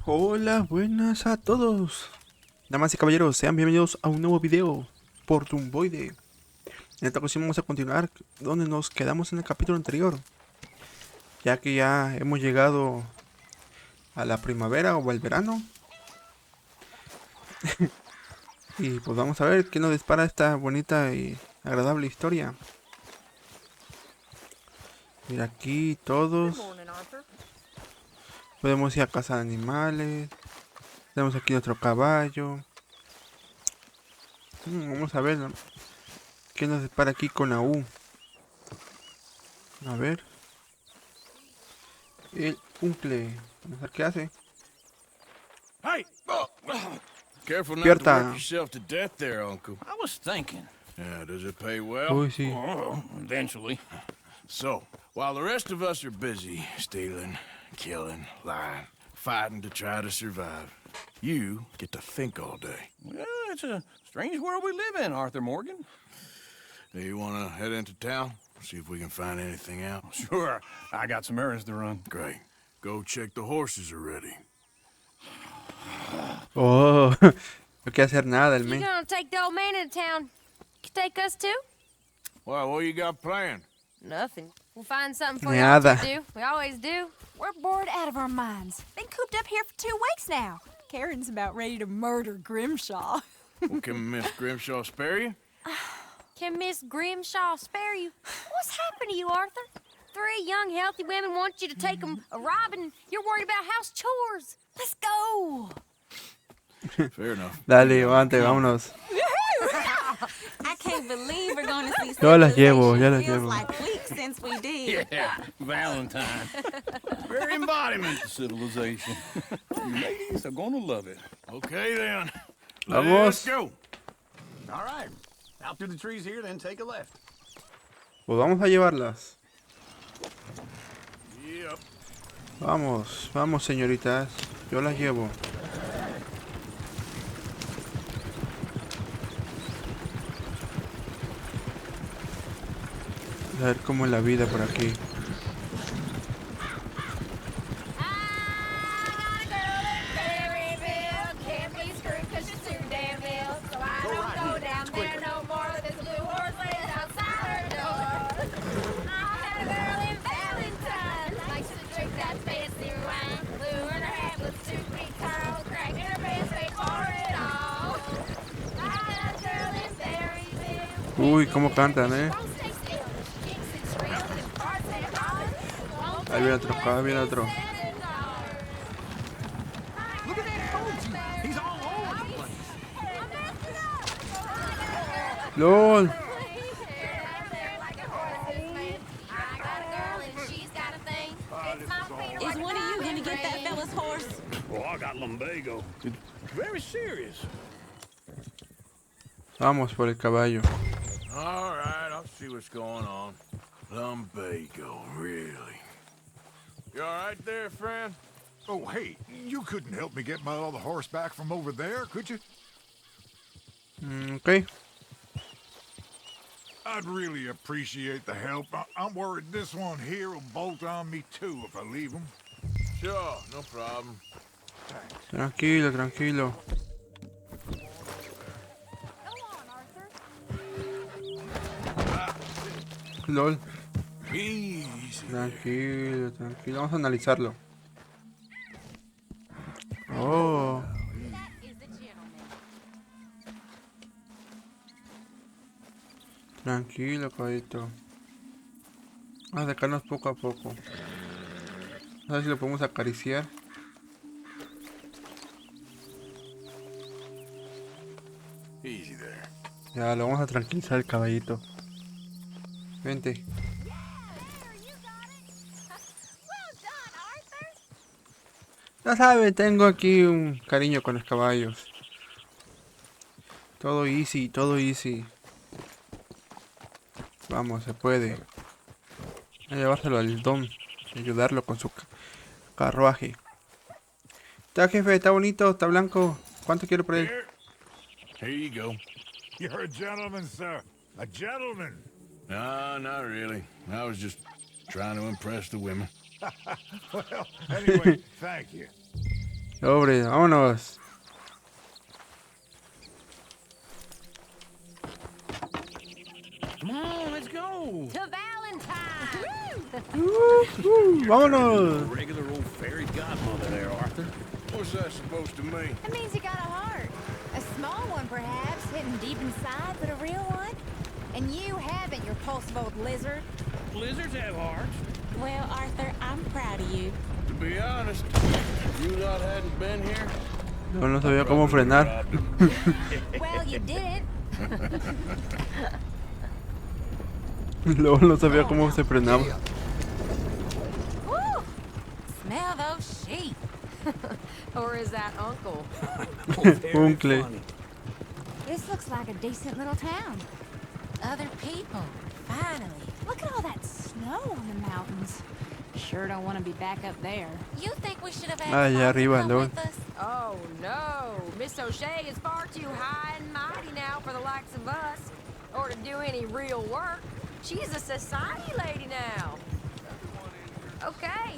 Hola, buenas a todos. Damas y caballeros, sean bienvenidos a un nuevo video por Tumboide. En esta ocasión vamos a continuar donde nos quedamos en el capítulo anterior, ya que ya hemos llegado a la primavera o al verano. Y pues vamos a ver qué nos dispara esta bonita y agradable historia. Mira, aquí todos podemos ir a cazar animales. Tenemos aquí nuestro caballo. Vamos a ver, ¿no? ¿Qué nos dispara aquí con la U? A ver. El uncle. Vamos a ver qué hace. Hey! Careful not to Despierta. work yourself to death there, Uncle. I was thinking. Yeah, does it pay well? Uy, sí. Oh, eventually. So, while the rest of us are busy stealing, killing, lying, fighting to try to survive, you get to think all day. Well, it's a strange world we live in, Arthur Morgan. Do you want to head into town? See if we can find anything out? Sure, I got some errands to run. Great. Go check the horses are ready. Oh, no quiere hacer nada el You men. gonna take the old man into town? You take us too? Well, what you got planned? Nothing. We'll find something for y'all Nada. to do. We always do. We're bored out of our minds. Been cooped up here for 2 weeks now. Karen's about ready to murder Grimshaw. Well, can Miss Grimshaw spare you? Can Miss Grimshaw spare you? What's happened to you, Arthur? 3 young, healthy women want you to take them a robbing. You're worried about house chores. Let's go. Fair enough. Dale, avante, vámonos. I can't believe we're going to see Yo las llevo, civilization. yo las Feels llevo. like weeks since we did. Yeah, Valentine. Very embodiment of civilization. You ladies are gonna love it. Okay, then. Vamos. Let's go. All right. Out through the trees here, then take a left. Pues vamos a llevarlas. Yep. Vamos, vamos, señoritas. Yo las llevo. A ver cómo es la vida por aquí. Uy, cómo cantan, Ahí viene otro, acá viene otro. Look at that coach. He's all over the place. ¡Lol! Is one of you going to get that fella's horse? Oh, I got lumbago. Very serious. Vamos por el caballo. All right, I'll see what's going on. Lumbago, really? You all right there, friend? Oh, hey, you couldn't help me get my other horse back from over there, could you? Ok. I'd really appreciate the help. I'm worried this one here will bolt on me too if I leave him. Sure, no problem. Tranquilo, tranquilo. LOL. Easy. Tranquilo, tranquilo. Vamos a analizarlo. Oh. Tranquilo, caballito. Vamos a acercarnos poco a poco. A ver si lo podemos acariciar. Easy there. Ya, lo vamos a tranquilizar el caballito. Vente. Ya sabe, tengo aquí un cariño con los caballos. Todo easy, todo easy. Vamos, se puede. Voy a llevárselo al don y ayudarlo con su carruaje. Está, jefe, está bonito, está blanco. ¿Cuánto quiero por él? Here you go. You're a gentleman, sir. A gentleman. No, not really. I was just trying to impress the women. Well, anyway, thank you. Sobre, vámonos. Come on, let's go. To Valentine! Vámonos. Regular old fairy godmother there, Arthur. What's that supposed to mean? It means you got a heart. A small one, perhaps, hidden deep inside, but a real one. And you haven't, you repulsive old lizard. Lizards have hearts. Well, Arthur, I'm proud of you. To be honest, if you lot hadn't been here, No sabía cómo frenar. Well, you didn't. Luego no sabía cómo se frenaba. Woo! Smell those sheep. Or is that Uncle? Uncle. This looks like a decent little town. Other people, finally. Look at all that snow on the mountains. Sure don't want to be back up there. You think we should have asked Allá Mom to arriba, come Lord. with us? Oh no, Miss O'Shea is far too high and mighty now for the likes of us, or to do any real work. She's a society lady now. Okay,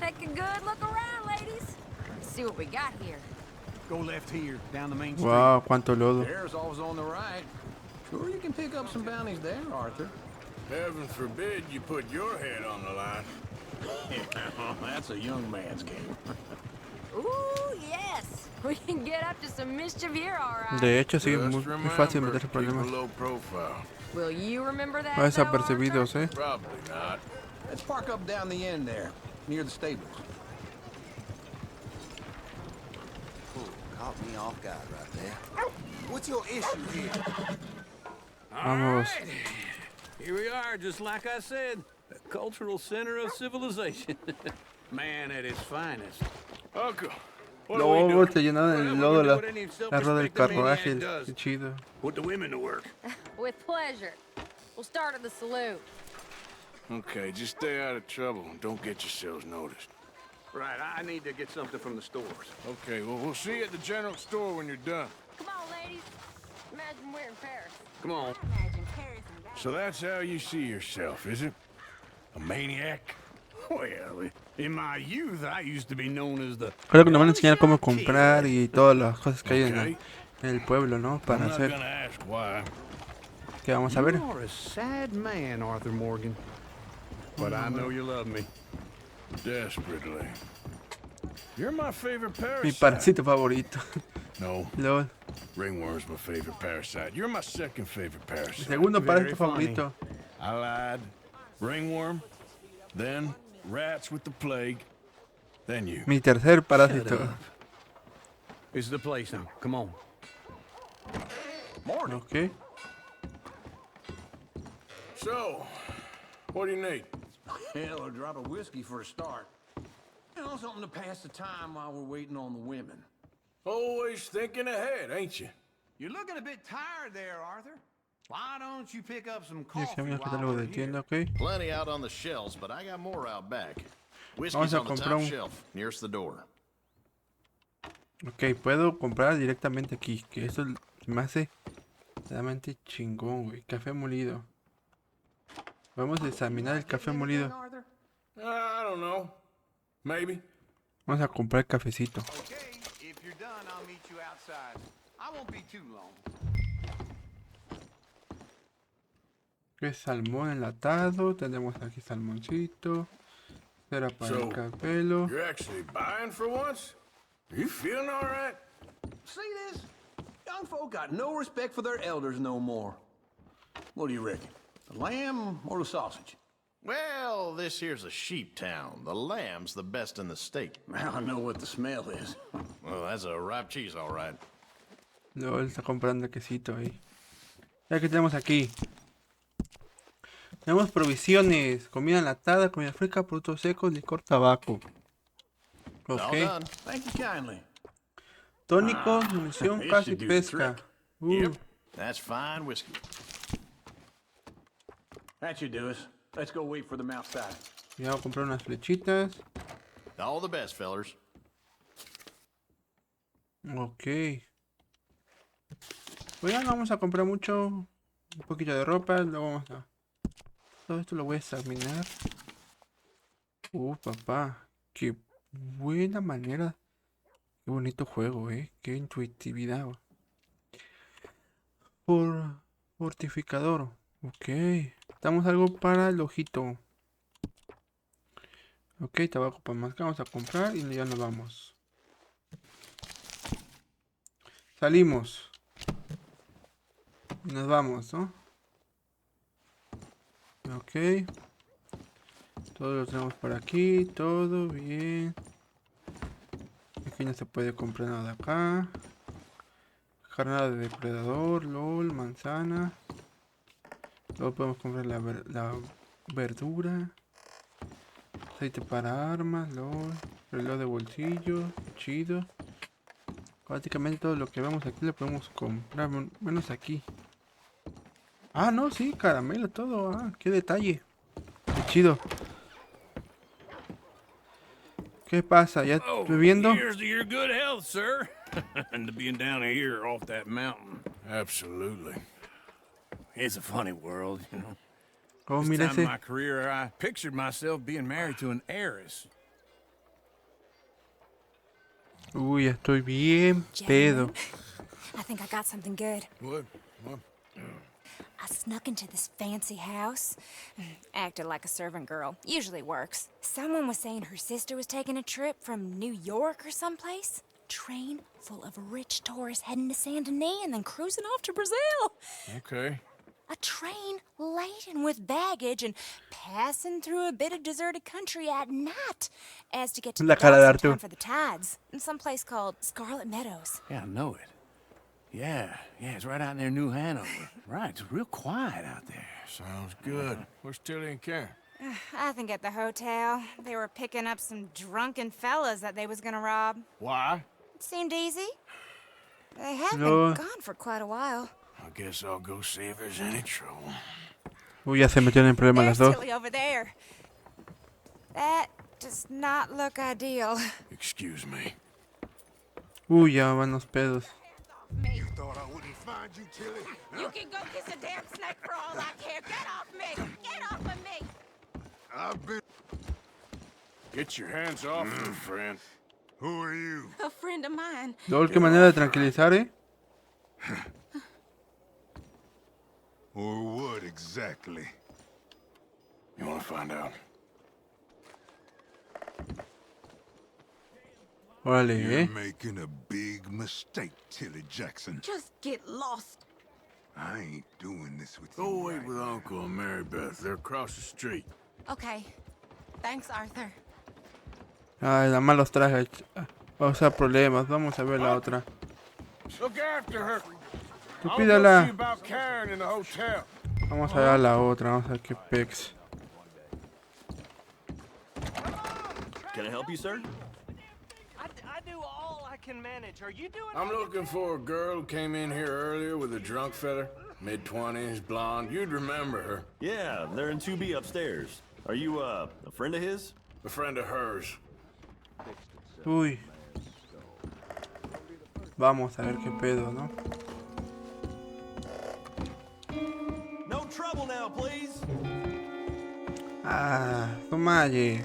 take a good look around, ladies. Let's see what we got here. Go left here, down the main street. Wow, cuánto lodo. There's always on the right. Sure, you can pick up some bounties there, Arthur. heaven forbid you put your head on the line. That's a young man's game. Ooh, yes. We can get up to some mischief here, all right. De hecho, sí, Just muy fácil remember, meterse keep a problemas. low profile. Will you remember that, Va though, desapercibidos, Arthur? Probably not. Let's park up down the end there, near the stables. Caught me off guard right there. What's your issue here? Vamos. Here we are, just like I said. A cultural center of civilization. Man at its finest. Uncle, what are Luego we doing? se llenaron el lodo la rueda del carruaje. Qué chido. Put the women to work. With pleasure. We'll start at the saloon. Okay, just stay out of trouble and don't get yourselves noticed. Right, I need to get something from the stores. Okay, well, we'll see you at the general store when you're done. Come on, ladies. Imagine we're in Paris. Come on. Imagine Paris and that. So that's how you see yourself, is it? A maniac? Well, in my youth, I used to be known as the... Creo que nos van a enseñar cómo comprar y todas las cosas que hay Okay. en el pueblo, ¿no? I'm Para not hacer. gonna ask why. ¿Qué vamos a ver? You are a sad man, Arthur Morgan. But I know you love me. Desperately. You're my favorite Mi parasite. parásito favorito. No, Luego, ringworm's my favorite parasite. You're my second favorite mi parasite. segundo Very parásito funny. favorito. I lied. Ringworm, then rats with the plague, then you. Mi tercer parásito. This is the place now. Come on. Morning. Ok. So, what do you need? Hell, a drop of whiskey for a start. You know, something to pass the time while we're waiting on the women. Always thinking ahead, ain't you? You're looking a bit tired there, Arthur. Why don't you pick up some Dice coffee un while catálogo we're de here? tienda, ok. Plenty out on the shelves, but I got more out back. Vamos Whiskey's a on the comprar top un- shelf, nearest the door. Ok, puedo comprar directamente aquí. Que eso me hace realmente chingón, güey. Café molido. Vamos a examinar el café molido. I don't know. Maybe. Vamos a comprar el cafecito. Okay, if you're done, I'll meet you outside. I won't be too long. ¿Qué salmón enlatado? Tenemos aquí salmoncito. Cera para el So, capelo. You're actually buying for once? Are you feeling all right? See this? Young folk got no respect for their elders no more. What do you reckon? The lamb or the sausage? Well, this here's a sheep town. The lamb's the best in the state. I know what the smell is. Well, that's a ripe cheese, all right. Luego él está comprando el quesito ahí. Ya que tenemos aquí. Tenemos provisiones. Comida enlatada, comida fresca, productos secos, licor, tabaco. All Ok. done. Thank you kindly. Tónicos, munición, this caza y should do the pesca. trick. Yep. That's fine whiskey. That should do us. Let's go wait for them outside. Ya voy a comprar unas flechitas. All the best, fellers. Ok. Pues ya no vamos a comprar mucho. Un poquito de ropa. Luego vamos a... Todo esto lo voy a examinar. Papá. Qué buena manera Qué bonito juego, qué intuitividad. Fortificador. Ok. Damos algo para el ojito. Ok, tabaco para más. Vamos a comprar y ya nos vamos. Salimos. Y nos vamos, ¿no? Ok. Todo lo tenemos por aquí. Todo bien. Aquí no se puede comprar nada acá. Jornada de depredador, LOL, manzana. Luego podemos comprar la verdura. Aceite para armas, LOL. Reloj de bolsillo, chido. Prácticamente todo lo que vemos aquí lo podemos comprar, menos aquí. Ah, no, sí, caramelo, todo. Ah, qué detalle. Qué chido. ¿Qué pasa? ¿Ya bebiendo? Here's to your good health, sir. And to being down here off that mountain. Absolutely. It's a funny world, you know. Oh, This mira time in my ese. career, I pictured myself being married to an heiress. Uy, estoy bien pedo. Gentlemen, I think I got something good. What? I snuck into this fancy house. Acted like a servant girl. Usually works. Someone was saying her sister was taking a trip from New York or someplace. Train full of rich tourists heading to Saint Denis and then cruising off to Brazil. Okay. A train laden with baggage and passing through a bit of deserted country at night as to get to La the cara de docks in Arthur. time for the tides in some place called Scarlet Meadows. Yeah, I know it. Yeah, it's right out near New Hanover. Right, it's real quiet out there. Sounds good. Where's Tilly and Karen? I think at the hotel. They were picking up some drunken fellas that they was gonna rob. Why? It seemed easy. They have No. been gone for quite a while. I guess I'll go see if there's any trouble. Uy, ya se metieron en problemas las There's dos. Tilly over there. That does not look ideal. Excuse me. Uy, ya van los pedos. You thought I wouldn't find you, Tilly? You can go kiss a damn snake for all I care. Get off me! Get off of me! I've been... Get your hands off me, friend. Who are you? A friend of mine. LOL, qué manera de tranquilizar, Or what exactly? You want to find out? Órale, You're making a big mistake, Tilly Jackson. Just get lost. I ain't doing this with you. Go wait right with now. Uncle and Mary Beth. They're across the street. Okay. Thanks, Arthur. Ay, la malos trajes. O sea, problemas. Vamos a ver la otra. Look after her. Tú I'll go see pídala. about Karen in the hotel. Vamos a ver a la otra. Vamos a ver qué pex. Can I help you, sir? I do all I can manage. Are you doing? I'm looking for a girl who came in here earlier with a drunk fella. Mid-20s, blonde. You'd remember her. Yeah, they're in 2B upstairs. Are you, a friend of his? A friend of hers. Uy. Vamos a ver qué pedo, ¿no? No trouble now, please. Ah, tomalle.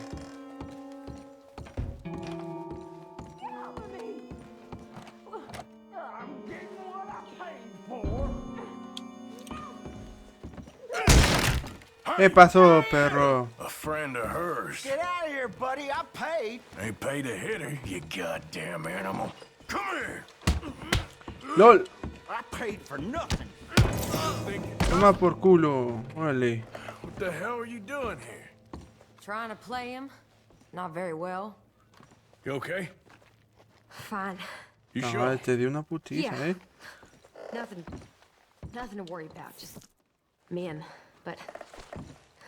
¿Qué pasó, perro? A friend of hers. Get out of here, buddy. I paid. Ain't paid to hit her, you goddamn animal. Come here. LOL. I paid for nothing. Toma por culo. Órale. What the hell are you doing here? Trying to play him? Not very well. You okay? Fine. You Ah, sure? te dio una putiza, Yeah. Nothing to worry about. Just men. But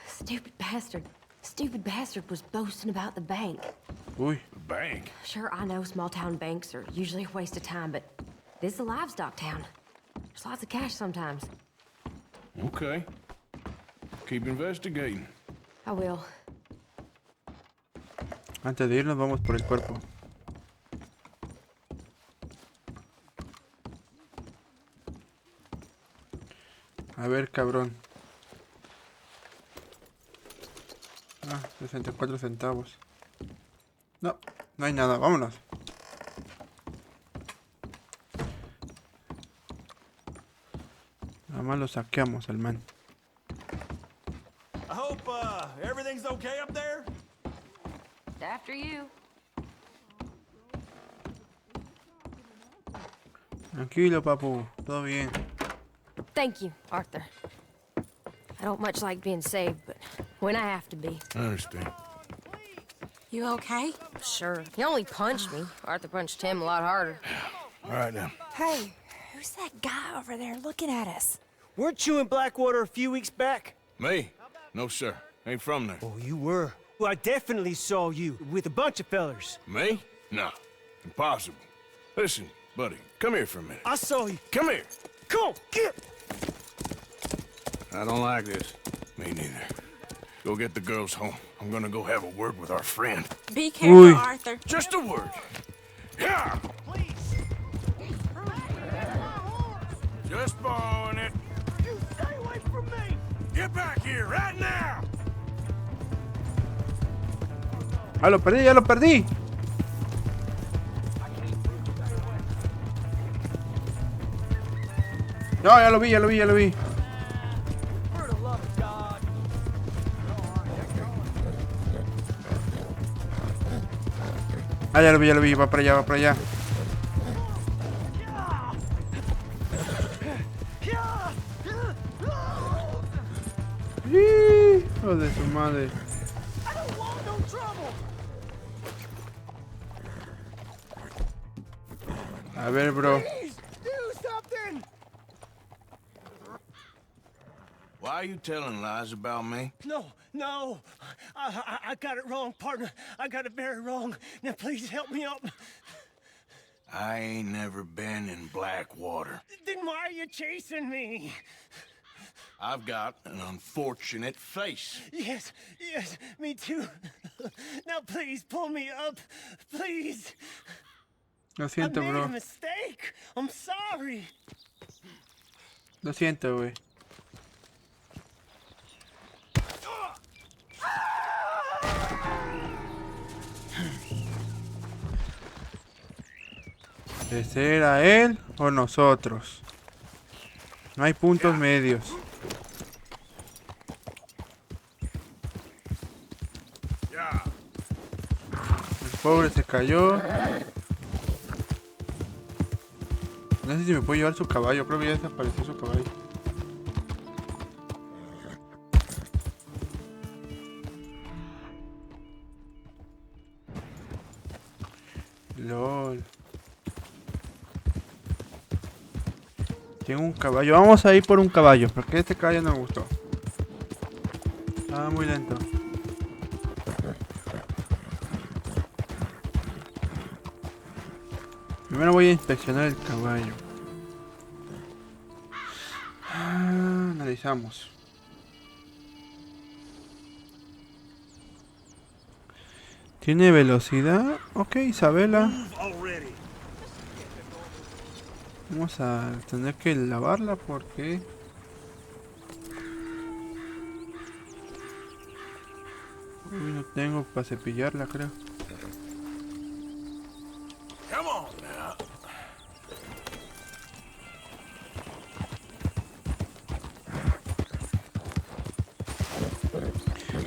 stupid bastard was boasting about the bank. Uy. The bank. Sure, I know small town banks are usually a waste of time, but this is a livestock town. There's lots of cash sometimes. Okay. Keep investigating. I will. Antes de irnos vamos por el cuerpo. A ver, cabrón. Ah, 64 centavos. No, no hay nada, vámonos. Nada más lo saqueamos al man. I hope everything's okay up there. After you. Tranquilo, papu. Todo bien. Thank you, Arthur. I don't much like being saved, but when I have to be. I understand. You okay? Sure. He only punched me. Arthur punched him a lot harder. All right, now. Hey, who's that guy over there looking at us? Weren't you in Blackwater a few weeks back? Me? No, sir. Ain't from there. Oh, you were. Well, I definitely saw you with a bunch of fellers. Me? No. Impossible. Listen, buddy, come here for a minute. I saw you. Come here. Come on, get! I don't like this. Me neither. Go get the girls home. I'm gonna go have a word with our friend. Be careful, Uy. Arthur. Just a word. Yeah! Just borrowing it. You stay away from me! Get back here right now! ¡Ah, lo perdí! ¡Ya lo perdí! No, ya lo vi, ya lo vi, ya lo vi. For the love of God. Ah, ya lo vi, va para allá, va para allá. Hijo de su madre. I don't want no trouble. A ver, bro. Please, do something! Why are you telling lies about me? No. I got it wrong, partner. I got it very wrong. Now, please help me up. I ain't never been in Blackwater. Then why are you chasing me? I've got an unfortunate face. Yes, me too. Now, please, pull me up. Please. Lo I siento, made a bro. mistake. I'm sorry. Lo siento, güey. ¿Ese era él o nosotros? No hay puntos medios. El pobre se cayó. No sé si me puedo llevar su caballo. Creo que ya desapareció su caballo. LOL. Tengo un caballo. Vamos a ir por un caballo. Porque este caballo no me gustó. Estaba muy lento. Primero voy a inspeccionar el caballo. Analizamos. ¿Tiene velocidad? Ok, Isabela. Vamos a tener que lavarla porque... Uy, no tengo para cepillarla, creo. Come on now.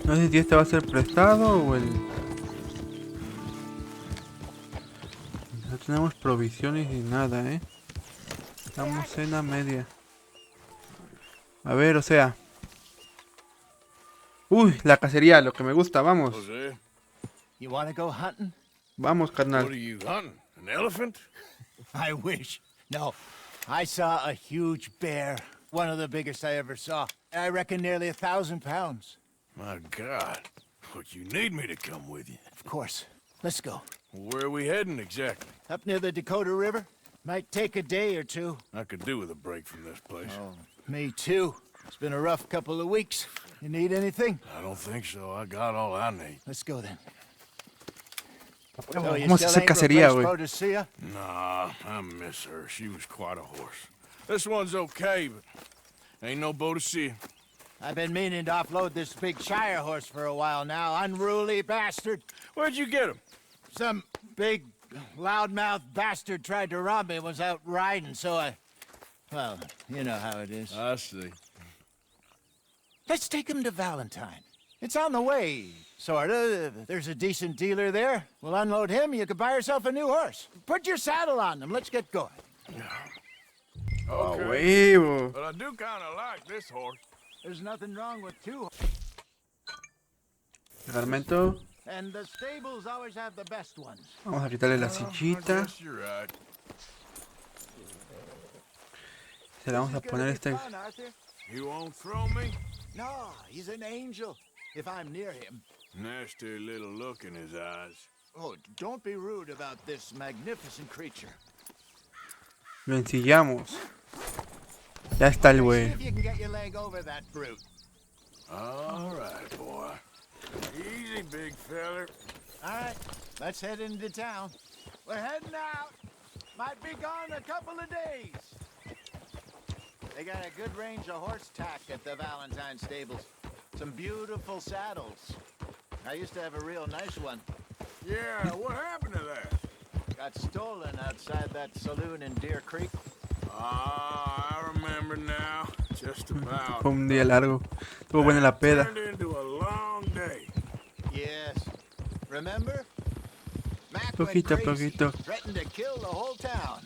No sé si este va a ser prestado o el... No tenemos provisiones ni nada, Estamos en la media. A ver, o sea... Uy, la cacería, lo que me gusta, vamos. Hosea, You want to go hunting? Vamos, what carnal. are you hunting? An elephant? I wish. No. I saw a huge bear. One of the biggest I ever saw. I reckon nearly 1,000 pounds. My God. What, you need me to come with you? Of course. Let's go. Where are we heading exactly? Up near the Dakota River. Might take a day or two. I could do with a break from this place. Me too. It's been a rough couple of weeks. You need anything? I don't think so. I got all I need. Let's go then. Vamos a hacer cacería, güey. Nah, I miss her. She was quite a horse. This one's okay, but ain't no Boadicea. I've been meaning to offload this big Shire horse for a while now. Unruly bastard. Where'd you get him? Some big loudmouth bastard tried to rob me when I was out riding, so I Well, you know how it is. I see. Let's take him to Valentine. It's on the way, sorta. There's a decent dealer there. We'll unload him, you could buy yourself a new horse. Put your saddle on them, let's get going. Oh, Okay. huevo. But I do kind of like this horse. There's nothing wrong with two. Carmento. And the stables always have the best ones. Vamos a quitarle la I sillita. guess you're right. Se la vamos a poner este. Fun, Arthur. You won't throw me? No, he's an angel. If I'm near him. Nasty little look in his eyes. Oh, don't be rude about this magnificent creature. Lo ensillamos. Ya está el See güey. if you can get your leg over that brute. All right, boy. Easy, big feller. All right, let's head into town. We're heading out. Might be gone a couple of days. They got a good range of horse tack at the Valentine stables. Some beautiful saddles. I used to have a real nice one. Yeah, what happened to that? Got stolen outside that saloon in Deer Creek. Ah, I remember now. Just about. Fue un día largo. Estuvo buena la peda. Turned into a long day. Yes. Remember? Mac Poquito, went crazy, poquito. threatened to kill the whole town.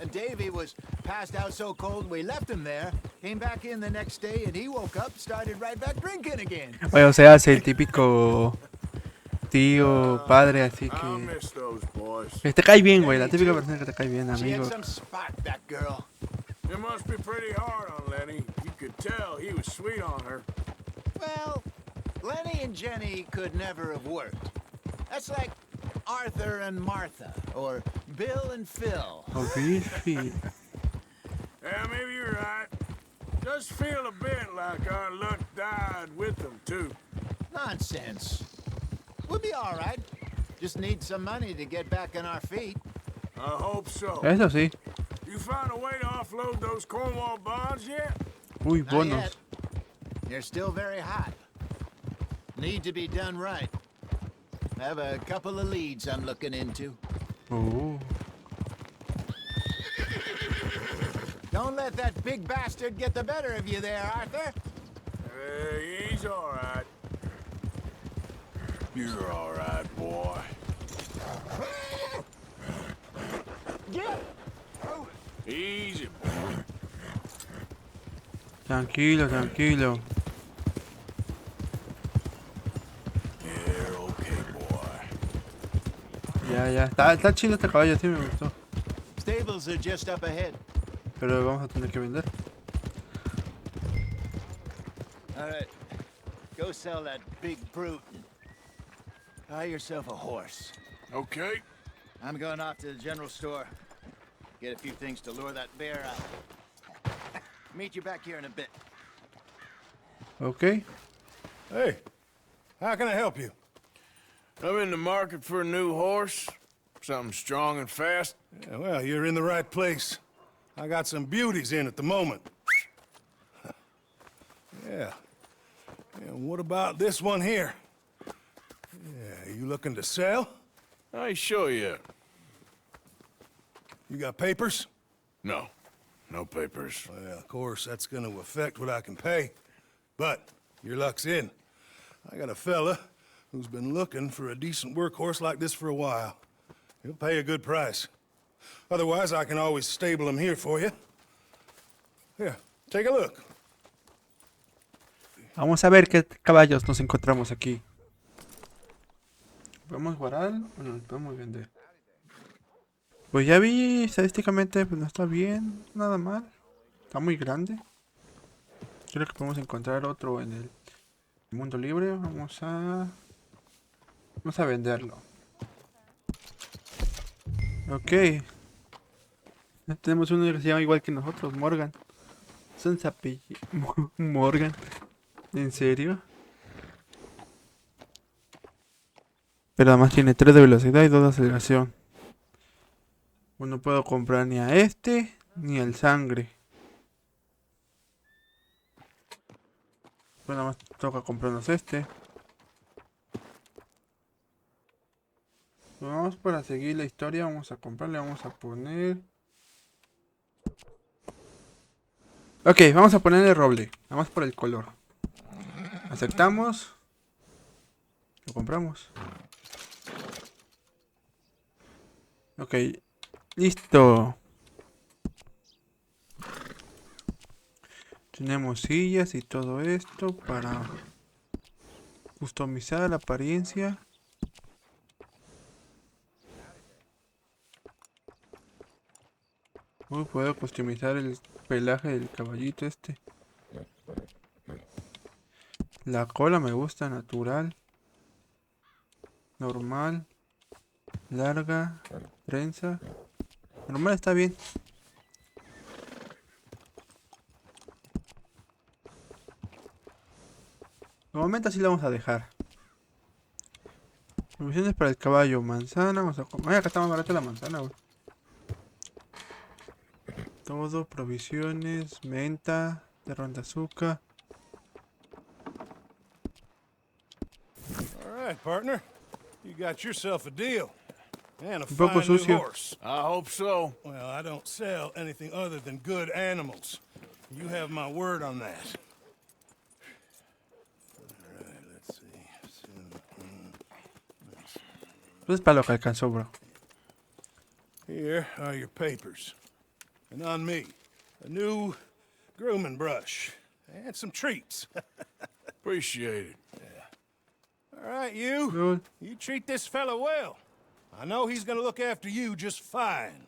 And Davy was passed out so cold we left him there. Came back in the next day and he woke up, started right back drinking again. Oye, o sea, es el típico tío, padre, así I que... miss those boys. Que te cae bien, güey. La típica persona que te cae bien, She had amigo. some spot, that girl. It must be pretty hard on Lenny. You could tell he was sweet on her. Well, Lenny and Jenny could never have worked. That's like Arthur and Martha, or Bill and Phil. Oh, Biffy. Yeah, maybe you're right. Does feel a bit like our luck died with them, too. Nonsense. We'll be all right. Just need some money to get back on our feet. I hope so. Eso sí. You find a way to offload those Cornwall bonds yet? Uy, Not bonos. yet. They're still very hot. Need to be done right. I have a couple of leads I'm looking into. Oh. Don't let that big bastard get the better of you there, Arthur. He's all right. You're all right, boy. Easy, boy. Tranquilo, tranquilo. You're okay, boy. Ya. Está chido este caballo, sí me gustó. Stables are just up ahead. Pero lo vamos a tener que vender. All right. Go sell that big brute. Buy yourself a horse. Okay. I'm going off to the general store. Get a few things to lure that bear out. Meet you back here in a bit. Ok. Hey, how can I help you? I'm in the market for a new horse. Something strong and fast. Yeah, well, you're in the right place. I got some beauties in at the moment. Yeah. And what about this one here? Yeah, you looking to sell? I show you. You got papers? No. No papers. Well, of course, that's gonna affect what I can pay. But your luck's in. I got a fella who's been looking for a decent workhorse like this for a while. He'll pay a good price. Otherwise, I can always stable him here for you. Here, take a look. Vamos a ver qué caballos nos encontramos aquí. ¿Podemos guardar o nos podemos vender? Pues ya vi, estadísticamente pues no está bien, nada mal. Está muy grande. Creo que podemos encontrar otro en el mundo libre. Vamos a venderlo. Ok. Ya tenemos uno que se llama igual que nosotros, Morgan. Son Morgan. ¿En serio? Pero además tiene 3 de velocidad y 2 de aceleración. Pues no puedo comprar ni a este ni al sangre. Pues nada más toca comprarnos este. Pues vamos para seguir la historia. Vamos a comprarle, vamos a poner Ok, vamos a ponerle roble. Nada más por el color. Aceptamos. Lo compramos. Ok. Listo. Tenemos sillas y todo esto para customizar la apariencia. Uy, puedo customizar el pelaje del caballito este. La cola me gusta natural, normal, larga, trenza. Normal está bien. De momento así lo vamos a dejar. Provisiones para el caballo, manzana, vamos a comer. Acá está más barato la manzana, güey. Todo, provisiones, menta, terrón de azúcar. All right, partner. You got yourself a deal. And a Un poco fine new sucio. horse. I hope so. Well, I don't sell anything other than good animals. You have my word on that. All right, let's see. Pues es para lo que alcanzó, bro. Here are your papers. And on me, a new grooming brush. And some treats. Appreciate it. All right, you. Good. You treat this fella well. I know he's gonna look after you just fine.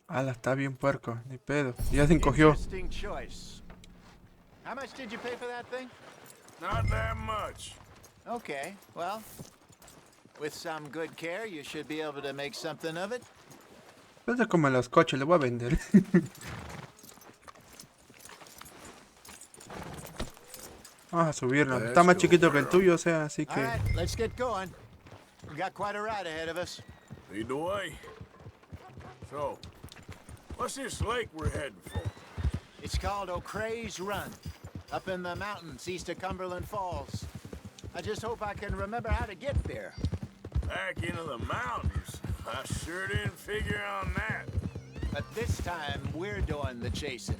Ala, está bien puerco, ni pedo. Ya se encogió. Interesting choice. How much did you pay for that thing? Not that much. Okay, well, with some good care, you should be able to make something of it. Esto es como los coches, le voy a vender. Vamos a subirnos. Está más chiquito que el tuyo, o sea, así All que... right, let's get going. We got quite a ride ahead of us. Lead the way. So, what's this lake we're heading for? It's called O'Creagh's Run, up in the mountains east of Cumberland Falls. I just hope I can remember how to get there. Back into the mountains. I sure didn't figure on that. But this time, we're doing the chasing.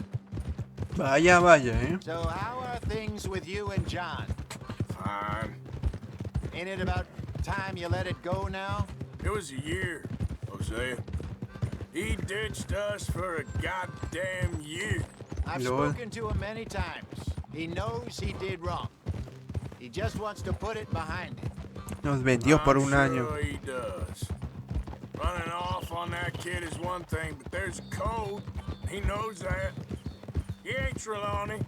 Vaya, vaya, So how are things with you and John? Fine. Ain't it about time you let it go now? It was a year, Hosea. He ditched us for a goddamn year. I've Lord. spoken to him many times. He knows he did wrong. He just wants to put it behind him. Nos vendió por un I'm año. sure he does. Running off on that kid is one thing, but there's code. He knows that. He ain't Trelawney.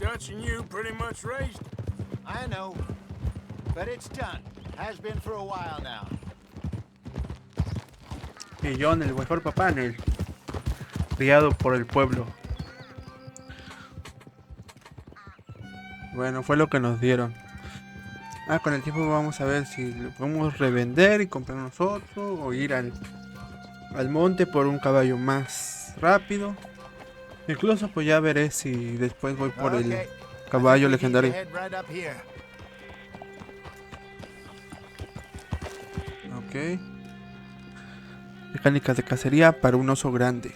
Dutch and you pretty much raised him. I know. But it's done. Has been for a while now. Y John, el mejor papá en el... Criado por el pueblo. Bueno, fue lo que nos dieron. Ah, con el tiempo vamos a ver si lo podemos revender y comprar nosotros. O ir al monte por un caballo más rápido. Incluso pues ya veré si después voy por el Okay. caballo I think we need to legendario. head right up here. Ok. Mecánicas de cacería para un oso grande.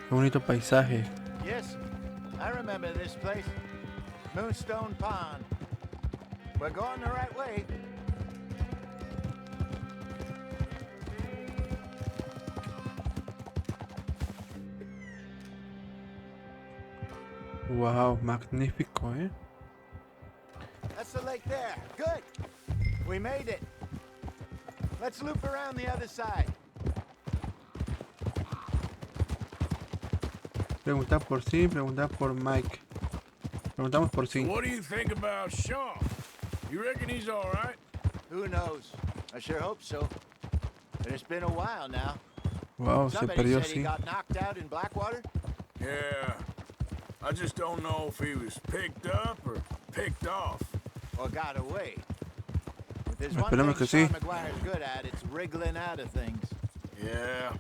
Qué bonito paisaje. Yes, I remember this place. Moonstone Pond. We're going the right way. Wow, magnífico, That's the lake there. Good. We made it. Let's loop around the other side. Preguntar por sí, preguntar por Mike. Preguntamos por sí. What do you think about Sean? You reckon he's all right? Who knows? I sure hope so. But it's been a while now. Wow, se Somebody perdió, said he sí. got knocked out in Blackwater. Yeah. I just don't know if he was picked up or picked off. Or got away. If there's one Esperemos thing que sí. Sean McGuire's good at, it's wriggling out of things. Yeah.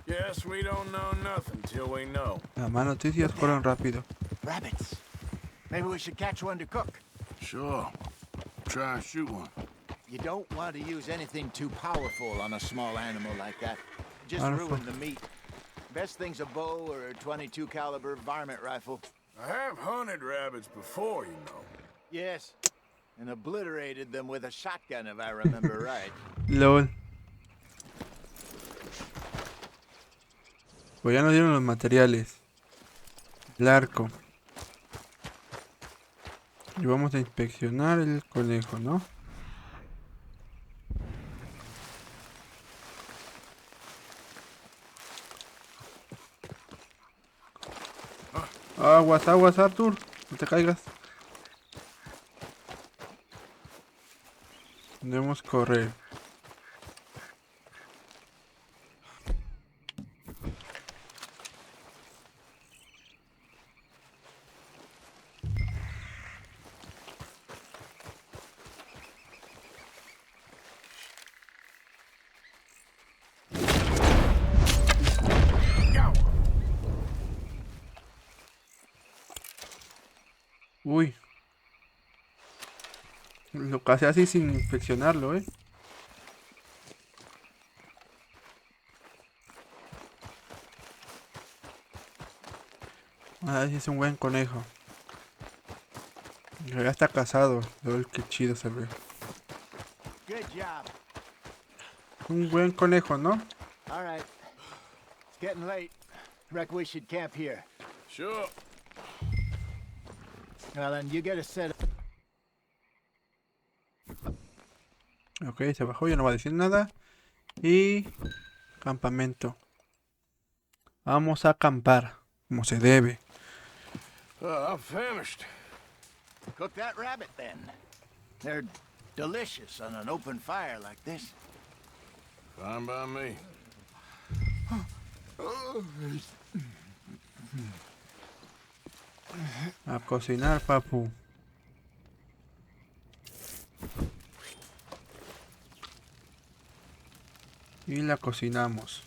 Guess we don't know nothing till we know. Las más noticias fueron rápido. Rabbits. Maybe we should catch one to cook. Sure. Try and shoot one. You don't want to use anything too powerful on a small animal like that. Just Powerful. ruin the meat. Best thing's a bow or a 22 caliber varmint rifle. I have hunted rabbits before, you know. Yes, and obliterated them with a shotgun if I remember right. LOL. Pues ya nos dieron los materiales. El arco. Y vamos a inspeccionar el conejo, ¿no? Aguas, aguas, Arthur. No te caigas. Debemos correr. Uy. Lo casi así sin inspeccionarlo, A ver si es un buen conejo. Ya está casado. Lol, qué chido se ve. Good job. Un buen conejo, ¿no? All right. It's getting late. Reckon we should camp here. Sure. Well, then you get a set of... Ok, se bajó, ya no va a decir nada. Y... campamento. Vamos a acampar, como se debe. I'm famished. Cook that rabbit, then. They're delicious on an open fire like this. Fine by me. A cocinar, papu. Y la cocinamos.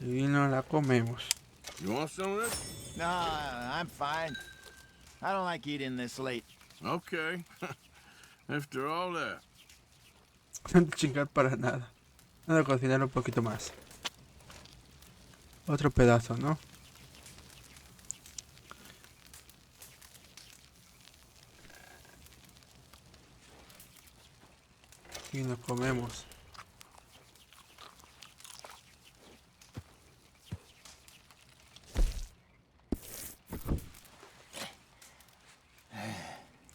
Y nos la comemos. You want some of this? No, I'm fine. I don't like eating this late. Okay. After all that. No te chingar para nada. Vamos a cocinar un poquito más. Otro pedazo, ¿no? Y nos comemos.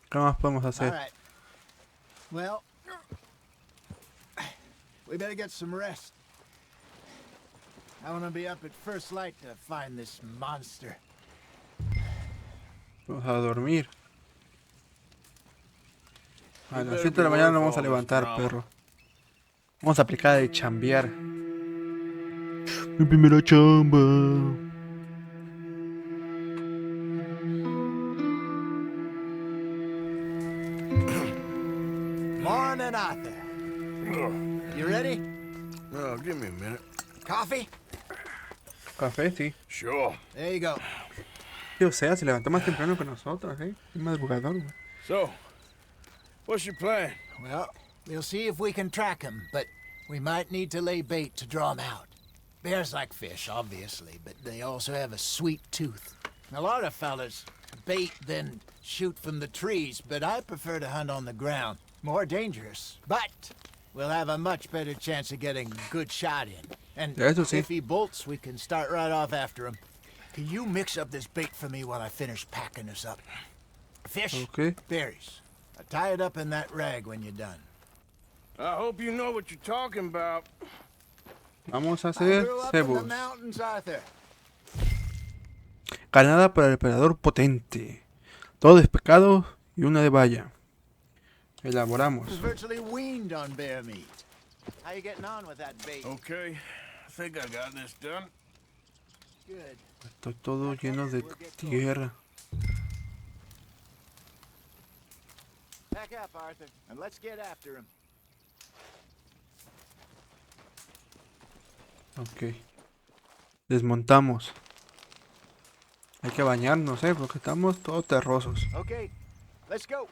¿Qué más podemos All hacer? right. Well, we better get some rest. I want to be up at first light to find this monster. Vamos a dormir. A las 7 de la mañana nos vamos a levantar, perro. Vamos a aplicar de chambear. Mi primera chamba. Morning, Arthur. You ready? Oh, give me a minute. Coffee? Café, sí. Sure. There you go. Sí, Hosea se levantó más temprano que nosotros, Es madrugador, güey. So, what's your plan? Well, we'll see if we can track him, but we might need to lay bait to draw him out. Bears like fish, obviously, but they also have a sweet tooth. A lot of fellas bait then shoot from the trees, but I prefer to hunt on the ground. More dangerous, but we'll have a much better chance of getting a good shot in. And Eso sí. if he bolts, we can start right off after him. Can you mix up this bait for me while I finish packing this up? Fish, Okay. berries. I'll tie it up in that rag when you're done. I hope you know what you're talking about. Vamos a I hacer grew up in the cebos. mountains, Arthur. Granada para el depredador potente. Todo es pescado y una de valla. Elaboramos. I was virtually weaned on bear meat. How you getting on with that bait? Okay, I think I got this done. Good. Estoy todo lleno de tierra. Pack up, Arthur, and let's get after him. Ok. Desmontamos. Hay que bañarnos, porque estamos todos terrosos. Okay, let's go.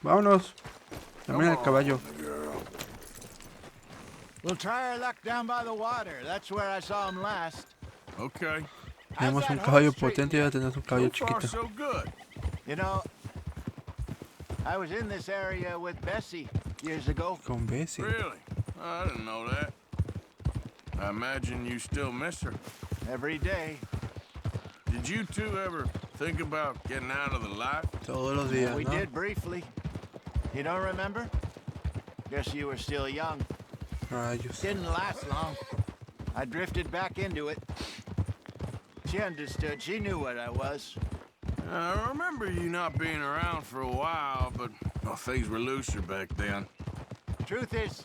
Vámonos. También el caballo. We'll try our luck down by the water. That's where I saw him last. Okay. Tenemos un caballo potente y ahora tenemos un caballo So far, chiquito. so good. You know, I was in this area with Bessie years ago. Con Bessie. Really? I didn't know that. I imagine you still miss her. Every day. Did you two ever think about getting out of the life? Todos los días, We ¿no? did briefly. You don't remember? Guess you were still young. Rayos. Didn't last long. I drifted back into it. She understood. She knew what I was. I remember you not being around for a while, but well, things were looser back then. Truth is,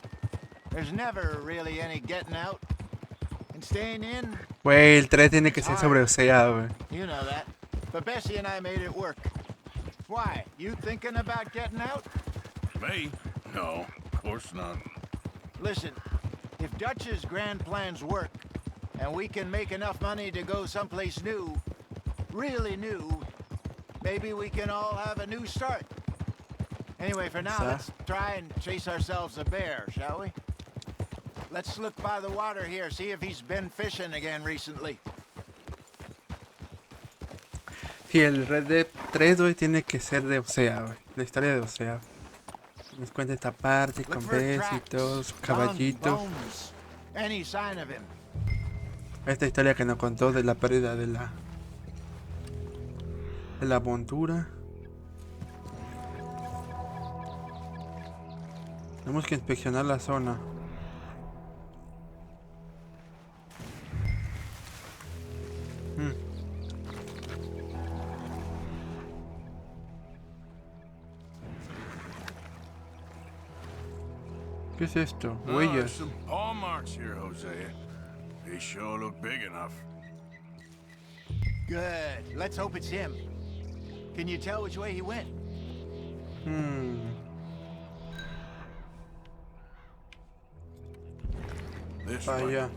there's never really any getting out. And staying in, Güey, el 3 tiene que ser sobre Hosea, güey. you know that. But Bessie and I made it work. Why? You thinking about getting out? Me? No, of course not. Listen, if Dutch's grand plans work, and we can make enough money to go someplace new, really new, maybe we can all have a new start. Anyway, for now, let's try and chase ourselves a bear, shall we? Let's look by the water here, see if he's been fishing again recently. Sí, el Red Dead 3, güey, tiene que ser de Hosea, güey. La historia de Hosea. Nos cuenta esta parte Look con for Bessie y todo, su tracks, caballito. bones, any sign of him. Esta historia que nos contó de la pérdida de la montura. Tenemos que inspeccionar la zona. ¿Qué es esto? There's Huellas. some paw marks here, Hosea. They sure look big enough. Good. Let's hope it's him. Can you tell which way he went? This Para way. allá.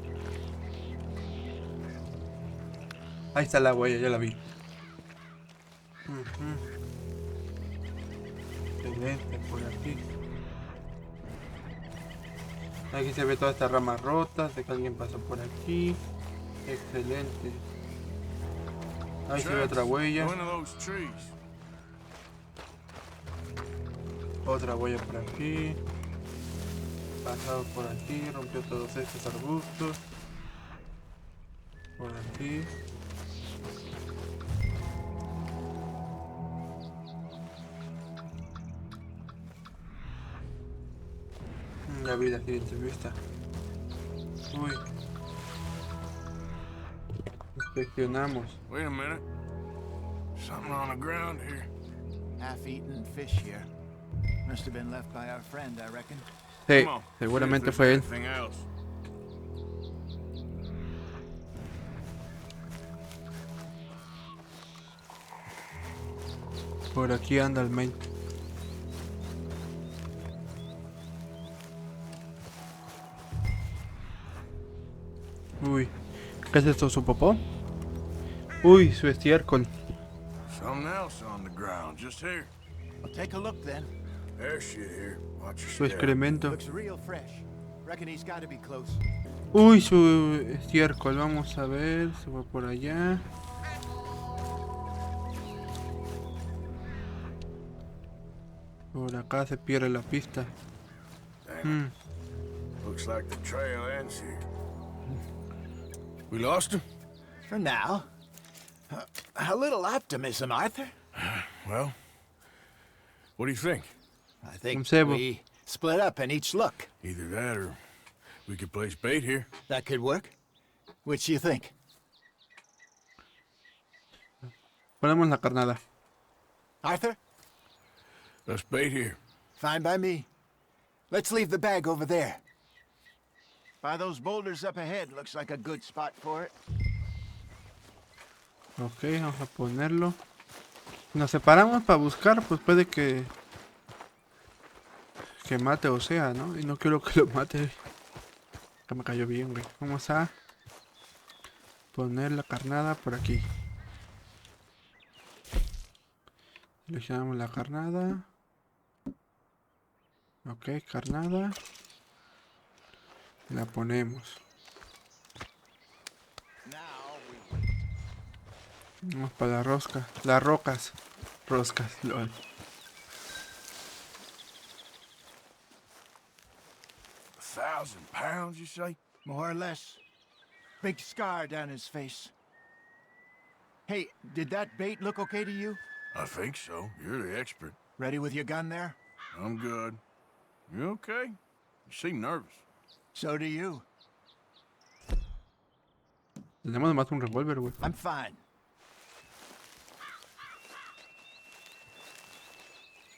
Ahí está la huella, ya la vi. Excelente, por aquí. Aquí se ve toda esta rama rota, sé que alguien pasó por aquí. Excelente. Ahí se ve otra huella. One of those trees. Otra huella por aquí. Pasado por aquí, rompió todos estos arbustos. Por aquí. Ya vi la siguiente vista. Uy. Inspeccionamos. Wait a minute. Something on the ground here. Half-eaten fish here. Must have been left by our friend, I reckon. Sí, Come on, see if seguramente there's fue él. anything else. Por aquí anda el main. Uy, ¿qué es esto? ¿Su popó? Uy, su estiércol. Something else on the ground, just here. Well, take a look then. There's shit here. Watch your Su step. excremento. Looks real fresh. Reckon he's got to be close. Uy, su estiércol. Vamos a ver. Se va por allá. Por acá se pierde la pista. Damn. Looks like the trail ends here. We lost him? For now. A little optimism, Arthur. Well, what do you think? I think Sebo. we split up and each look. Either that or we could place bait here. That could work. Which do you think? Ponemos la carnada. Arthur? Let's bait here. Fine by me. Let's leave the bag over there. By those boulders up ahead, looks like a good spot for it. Ok, vamos a ponerlo. Si nos separamos para buscar, pues puede que mate o sea, ¿no? Y no quiero que lo mate. Que me cayó bien, güey. Vamos a poner la carnada por aquí. Seleccionamos la carnada. Ok, carnada. La ponemos. Vamos para la rosca. Las rocas. Roscas, lol. £1,000, you say? More or less. Big scar down his face. Hey, did that bait look okay to you? I think so. You're the expert. Ready with your gun there? I'm good. You okay? You seem nervous. So do you. Tenemos más un revólver, güey. I'm fine.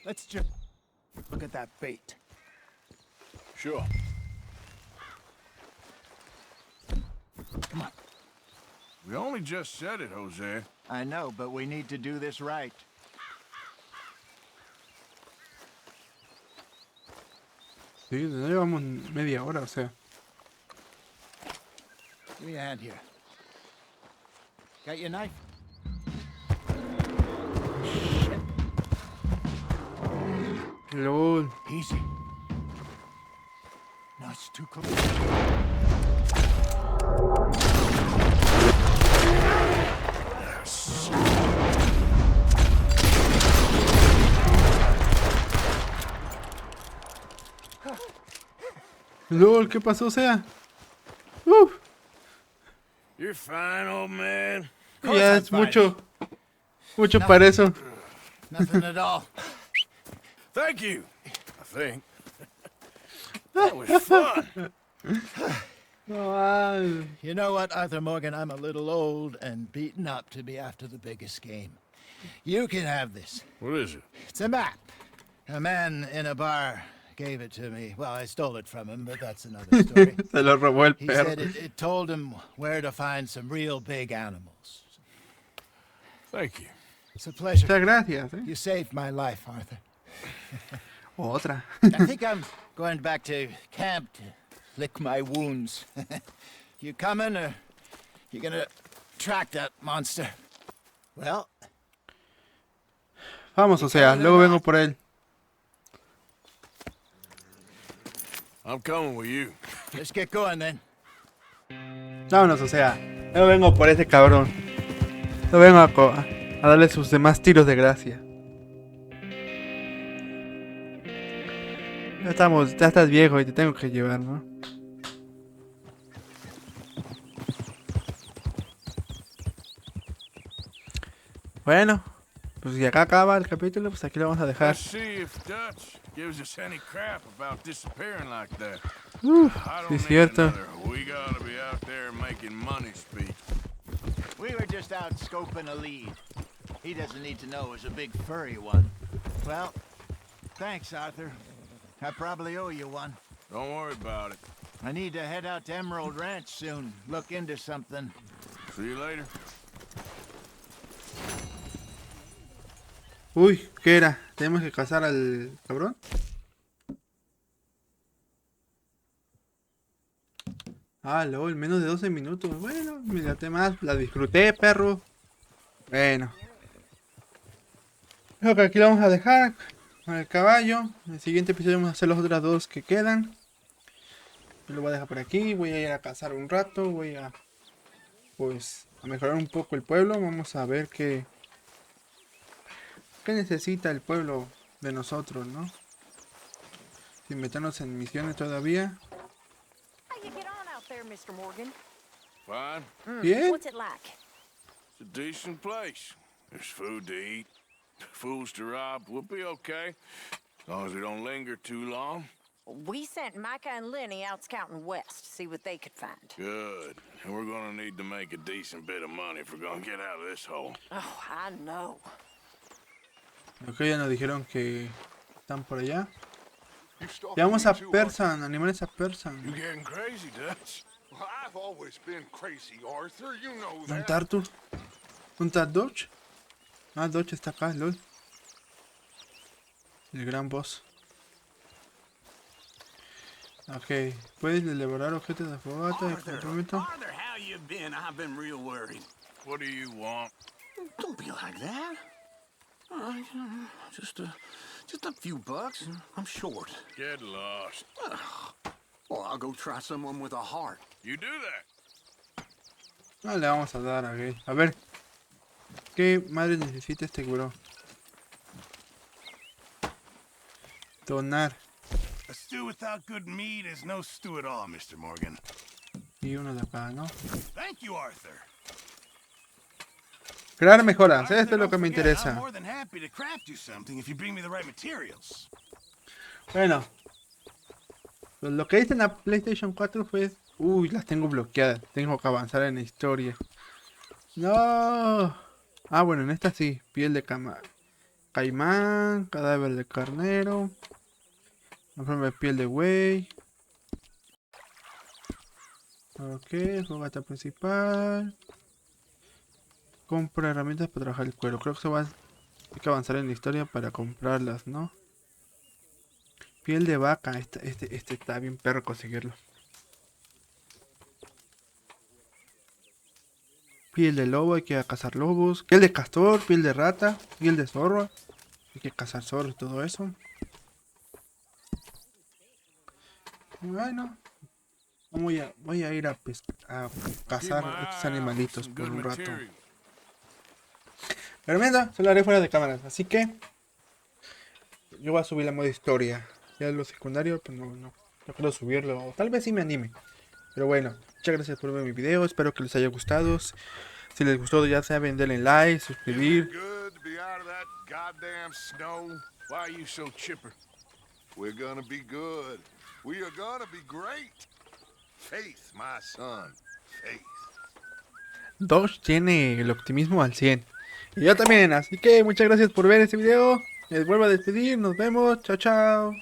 Let's just look at that bait. Sure. Come on. We only just said it, Hosea. I know, but we need to do this right. Sí, ya llevamos media hora, o sea. Give me a hand here. Got your knife? LOL. Easy. No, it's too close. LOL, ¿qué pasó, o sea? You're fine, old man. Ya es mucho. Mucho para eso. Nothing at all. Thank you. I think. That was fun. No, You know what, Arthur Morgan? I'm a little old and beaten up to be after the biggest game. You can have this. What is it? It's a map. A man in a bar gave it to me. Well, I stole it from him, but that's another story. se lo robó el He perro. said it told him where to find some real big animals. Thank you. It's a pleasure. Muchas gracias, You saved my life, Arthur. Otra. I think I'm going back to camp to lick my wounds. You coming, or you gonna track that monster? Well, Vamos, o sea, luego vengo por él. I'm coming with you. let's get going then. Vámonos, o sea, luego vengo por ese cabrón. Luego vengo a darle sus demás tiros de gracia. Ya estás viejo y te tengo que llevar, ¿no? Bueno, pues si acá acaba el capítulo, pues aquí lo vamos a dejar. Let's see if Dutch gives us any crap about disappearing like that. I Sí, don't es need cierto. another. We gotta be out there making money speak. We were just out scoping a lead. He doesn't need to know it was a big furry one. Well, thanks, Arthur. I probably owe you one. Don't worry about it. I need to head out to Emerald Ranch soon. Look into something. See you later. Uy, ¿qué era? ¿Tenemos que cazar al cabrón? Ah, LOL, menos de 12 minutos. Bueno, mírate más, la disfruté, perro. Bueno. Creo que aquí lo vamos a dejar con el caballo. En el siguiente episodio vamos a hacer los otros dos que quedan. Yo lo voy a dejar por aquí. Voy a ir a cazar un rato. Voy a, pues, a mejorar un poco el pueblo. Vamos a ver qué necesita el pueblo de nosotros, ¿no? Sin meternos en misiones todavía. How you get on out there, Mr. Morgan? Fine. Bien. What's it like? It's a decent place. There's food to eat, fools to rob. We'll be okay. As long as we don't linger too long. We sent Micah and Lenny out scouting west to see what they could find. Good. And we're gonna need to make a decent bit of money if we're gonna get out of this hole. Oh, I know. Ok, ya nos dijeron que están por allá. Ya vamos a Persan, animales a Persan. You getting crazy, Dutch? Well, I've always been crazy, Arthur. You know ¿Dónde that. está Arthur? ¿Dónde está Dodge? Ah, Dodge está acá, lol. El gran boss. Ok, puedes elaborar objetos de fogata de complemento. Arthur, how you been? I've been real worried. What do you want? Don't be like that. Just a few bucks. I'm short. Get lost. Well, I'll go try someone with a heart. You do that. No le vamos a dar a Gay. A ver. ¿Qué madre necesita este bro? Donar. A stew without good meat is no stew at all, Mr. Morgan. Y uno de acá, ¿no? Thank you, Arthur. Crear mejoras. Arthur, Esto es lo que don't me forget, I'm interesa. more than happy to craft you something if you bring me the right materials. Bueno. Pues lo que hice en la PlayStation 4 fue... Uy, las tengo bloqueadas. Tengo que avanzar en la historia. No. Ah, bueno, en esta sí. Piel de caimán. Cadáver de carnero. Informe de piel de buey. Ok, fogata principal. Compra herramientas para trabajar el cuero. Creo que hay que avanzar en la historia para comprarlas, ¿no? Piel de vaca. Este está bien perro conseguirlo. Piel de lobo, hay que cazar lobos. Piel de castor, piel de rata, piel de zorro. Hay que cazar zorros y todo eso. Bueno. Voy a ir a cazar estos animalitos por un rato. Pero mira, se lo haré fuera de cámaras. Así que yo voy a subir la modo historia. Ya lo secundario, pues no quiero subirlo. O tal vez sí me anime. Pero bueno, muchas gracias por ver mi video. Espero que les haya gustado. Si les gustó, ya saben, denle like, suscribir. Good to be out of that goddamn snow. Why are you so chipper? We're gonna be good. We are gonna be great. Faith, my son. Faith. Dodge tiene el optimismo al 100. Y yo también. Así que muchas gracias por ver este video. Les vuelvo a despedir. Nos vemos. Chao, chao.